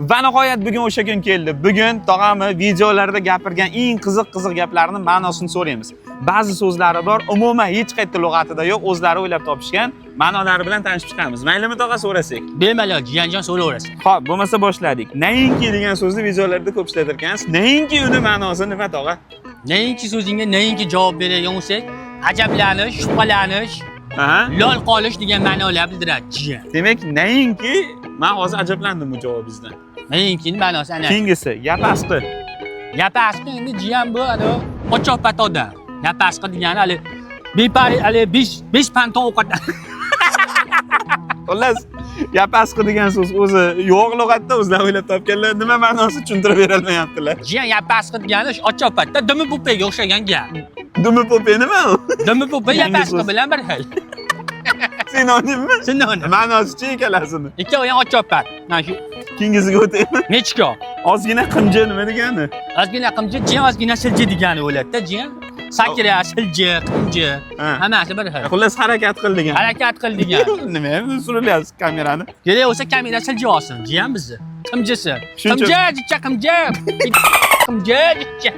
Va nihoyat bugun o'sha kun keldi. Bugun tog'amni videolarda gapirgan eng qiziq gaplarning ma'nosini so'raymiz. Ba'zi so'zlari bor, umuman hech qaysi lug'atida yo'q, o'zlari o'ylab topishgan. Ma'nolari bilan tanishib chiqamiz. Maylimi tog'a so'rasak? Bemalol, jiyanjon so'raverasan. Xo'p, bo'lmasa boshladik. Nainki degan so'zni videolarda ko'p ishlatirkansiz. Nainki uni ma'nosi nima tog'a? Nainki so'zingga nainki javob beradigan bo'lsak, ajablanish, shubhalanish, Aha. lol qolish degan ma'nolar bildiradi jiyan. Demak, nainki men hozir ajablandim bu javobingizdan. Nainkining ma'nosi ana. Keyingisi, yapasqi. Yapasqi endi jiyan bu qochoqpat odam. Yapasqi degani hali bepari hali 5 panta ovqat. Xullas, yapasqi degan so'z o'zi yo'q lug'atda o'zlari o'ylab topganlar. Nima ma'nosi tushuntirib bera olmayaptilar. Jiyan yapasqi degani ochoqpatda dumi po'pega o'xshagan gap. Dumi po'pe nima u? Dumi po'pe Yangi yapasqi so'z. bilan bir xil. Sinonimmi? Sinonim. Ma'nosichi ikkalasini. Ikkovi ham ochoqpat. Mana shu Keyingisiga o'taymi? nechko? Ozgina qimji nima degani? Ozgina qimji, jiyan ozgina silji degani o'ladida, jiyan. Sakra, silji, qimji, Ha. hammasi bir xil. Xullas harakat qil degan. Harakat qil degan. Nima endi surilyapsiz kamerani? Kerak bo'lsa kamera silji olsin, jiyan bizni. Qimjisi. Shuncha- Qimji, jicha qimji. Qimji, jicha.